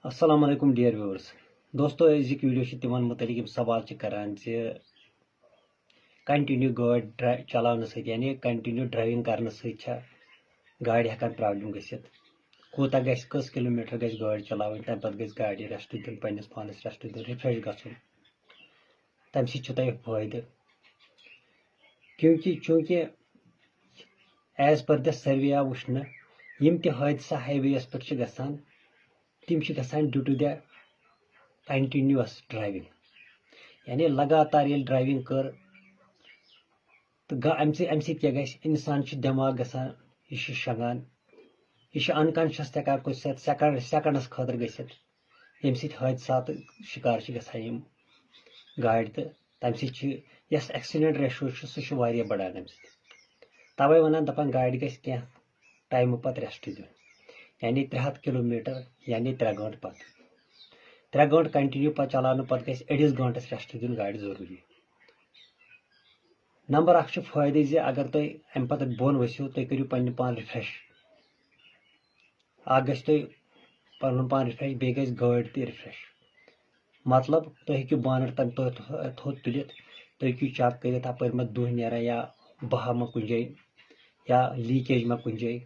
अस्सलाम वालेकुम dear viewers. दोस्तों अजिक वीडियो तिमन मुतलिक सवाल करान कंटिन्यू गाड़ी चलाने यानी कंटिन्यू ड्राइविंग करने गाड़ी हेकान प्रॉब्लम गसित कूता कस किलोमीटर गस गाड़ी चलावन तम पत गस गाड़ी रेस्ट दिन पन्निस पानस रेस्ट दिन रिफ्रेश गछुन तम सह फायदे क्योंकि चूंकि एज पर द सर्वे आव वुचन यम ते हादसा हाईवेस पे गसान तिम गसान due to the continuous driving यानी लगातार ये ड्राइविंग कर तो अम क्या इंसान दिमाग गसान यह शंगान यह अनकॉन्शियस तक कुछ सेकंडस खतर गसित यम हादसात शिकार गसान गाड़ी तो तम यस एक्सीडेंट रेशो सह बढ़ान अम तवे वन दपान गाड़ी गस टाइम पत रेस्ट दिन यानी 300 किलोमीटर यानी 3 घंटे पत 3 घंटे कंटिन्यू पे चलाने पत गस अड़िस घंटस रेस्ट दिन गाड़ी जरूरी। नंबर अख फायदे अगर तुम अम पत बोन वसिव तुम करू पन्न पान रिफ्रेश गस तुम पान रिफ्रेश बे गस गाड़ी ते रिफ्रेश मतलब तुम हेकू बानर तम थोद तुलित तुम हेकू चेक कर अपर मा दुह नेरान या बहा मा कुन जाए या लीकेज मा कुन जाए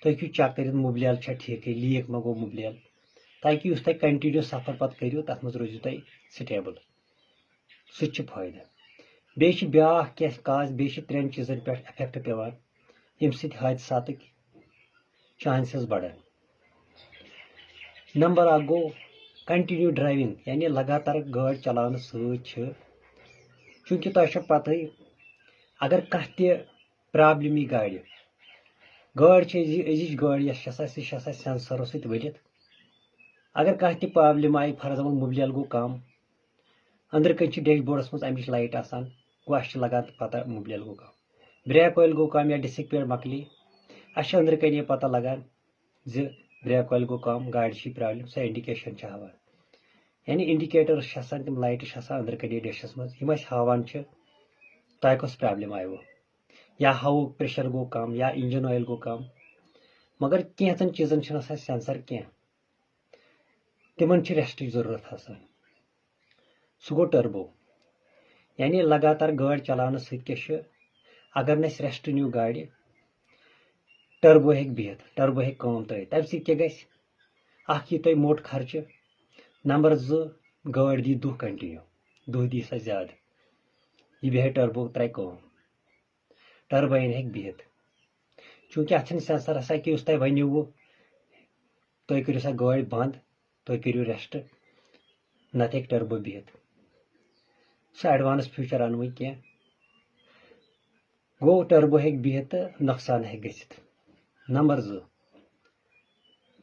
तुम हेकू चेक कर मुबलियल ठीक लीक मा गो मुबलियल ताकि उस तुम कंटिन्यू सफर पत करू तथ मज रोजू तुम स्टेबल सह फायदा। बे ब्या काज बे 3 चीजन पे इफेक्ट पेवान यम हादसात चांसेस बढ़ान। नंबर 1 गो कंटिन्यू ड्राइविंग यानी लगातार गाड़ी चलाने चूंकि तुम पत अगर कह प्रॉब्लम गाड़ी अजिच गाड़ी सह सेंसरों सत वलित अगर कह प्रॉब्लम आई फॉर एग्जाम्पल मुबलियल गो कम अंदर कन डैशबोर्डस मज अमिच लाइट आसान गो अस लगान पता मुबलियल गो कम ब्रेक ऑयल गो कम या डिस्क पेड मकली अस अंदर कन पता लगान ब्रेक ऑयल गो कम गाड़ी प्रॉब्लम सह इंडिकेशन हावान यानी इंडिकेटर्स तम लाइट अंदर कन डिशस मज यम हावान तह कस प्रॉब्लम आयो या हवा प्रेशर गो कम या इंजन ऑयल गो कम मगर कैंचन चीजन सेंसर कह तिमन रेस्ट जरूरत आसान सह गो टर्बो यानी लगातार गाड़ी चलाने सह अगर न रेस्ट नीव गाड़ी टर्बो हेक बिहत टर्बो हेक काम तम सह क्या गि तुम मोट खर्च नंबर 2 गाड़ी दी दुह कंटिन्यू दुह दी सा ज्यादा यह बेह टर्बो त्रे काम टर्बाइन हेक बिहत चूंकि अत सेंसर आसा कि तुम वनो तुम करो सा गाड़ी बंद तुम करो रेस्ट नत हेक टर्बो बिहत सह एडवांस फ्यूचर अन वो कह गो टर्बो हेक बिहत तो नुकसान हेक गसित। नंबर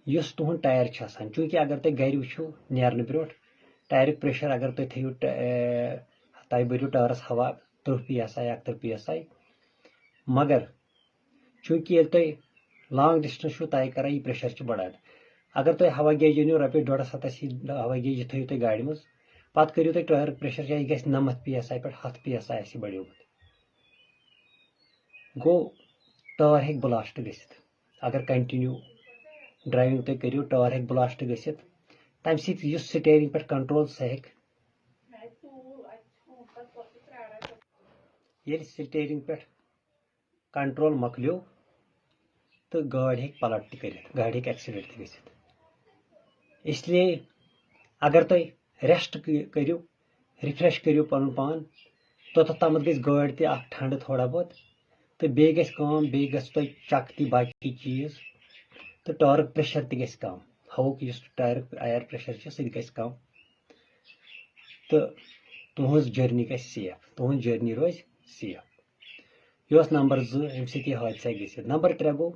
2 तुहद टायर चूंकि अगर तुम गर वो नेरन ब्रो टायर प्रेशर अगर तुम थो तुम भरू टायरस हवा 30 PSI 71 PSI मगर चूंकि ये तुम लॉन्ग डिस्टेंस तय कर यह प्रेशर बढ़ान अगर तुम हवा गेज अनो रपे 150 हवा गेज यह थो तुम गाड़ी मज पत करू तुम टायर प्रेशर यह गि 90 PSI पे 100 PSI आसि बढ़ोमुत गो टायर हेक ब्लास्ट गसित अगर कंटिन्यू ड्राइविंग तुम करू टायर हेक ब्लास्ट गसित तम स्टीयरिंग पे कंट्रोल सह हेक ये स्टीयरिंग पे कंट्रोल मकलो तो गाड़ी हेक पलट त कर गाड़ी हेक एक्सीडेंट त गसित इसलिए अगर तुम रेस्ट करू रिफ्रेश करू पन पान तोतम गई गाड़ी ते ठंड थोड़ा बहुत तो बे तुम चक ती बाकी चीज तो टायर प्रेशर त गस कम हवुक टायर एयर प्रेशर सह गस कम तो तुहज जर्नी गस सेफ तुहद जर्नी रोज सेफ यह नंबर 2 अम सह हादसा गसित। नंबर 3 गो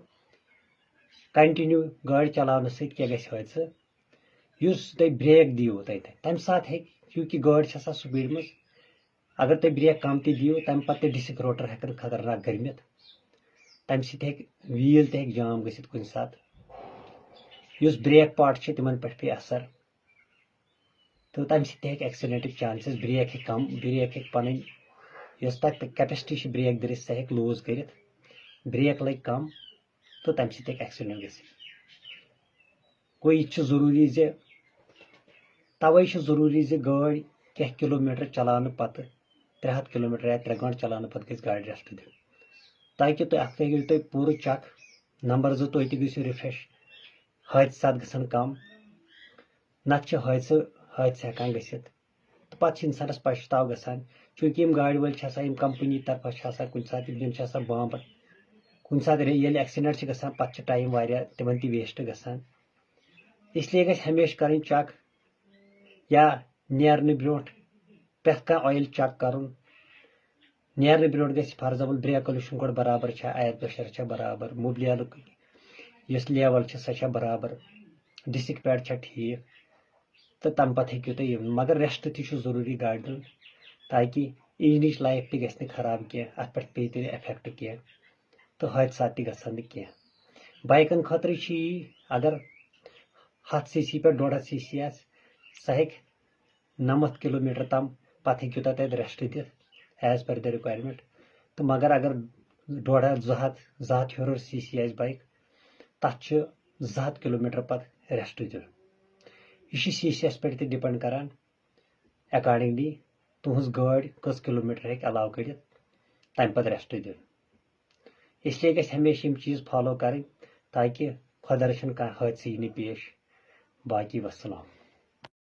कंटिन्यू गाड़ी चलाने सह क्या गस हादसा तुम ब्रेक दियो तम सात क्योंकि गाड़ी स्पीड मज अगर तुम ब्रेक कम त दियो तम पे डिस्क रोटर हेकन खतरनाक गर्मित तम सह व्हील तक जाम गसित कुन सात ब्रेक पार्ट तिमन पे पे असर तो तम सह एक्सीडेंट चांसेस ब्रेक ब्रेक पन तक कैपेसिटी ब्रेक दरित सह लूज कर ब्रेक लग कम तो तम सह एक्सीडेंट गसित। गो यह जरूरी तवे जरूरी गाड़ी कह किलोमीटर चलाने पत 300 किलोमीटर या 3 घंटे चलाने पत गई गाड़ी रेस्ट दिन ताकि तुम पूरा चक नंबर 2 तुम तु रिफ्रेश हादसा गसन कम नत हादसा हेकान गसित तो पत् इंसानस पछताव गसान चूंकि गाड़ी वाल कंपनी तरफा कुछ सात बाम कुछ सात एक्सीडेंट गसान पत् टाइम वारिया तिमन ती वेस्ट गसान इसलिए गस हमेशा कर चक या नेरने ब्रो प्रथ कह ऑयल चेक कर नेरने ब्रो गस फॉर एग्जाम्पल ब्रेक कलुशन गोड बराबर आयर प्रेशर बराबर मोबिल लेवल सह बराबर डिस्क पैड ठीक तो तम पत हेकु तुम मगर रेस्ट ती जरूरी गाड़ी दिन ताकि इंजन लाइफ ती गस खराब कह अत पे पे इफेक्ट कह तो हादसा ती गसन कह बाइकन खतर अगर 100 सीसी पे 150 सीसी सह हेक 90 किलोमीटर तम पत् हेकु तत रेस्ट दित एज पर द रिक्वायरमेंट तो मगर अगर 150 हेर सीसी बाइक तथ 200 किलोमीटर पत् रेस्ट दिन यह सीसी पे डिपेंड करान अकॉर्डिंगली तुहस गाड़ी कस किलोमीटर हेक अलाव कर तम पत् रेस्ट दिन इसलिए गस हमेशा चीज फॉलो करें ताकि खुदा रचन कह हादसा यी पेश बाकी वस्सलाम।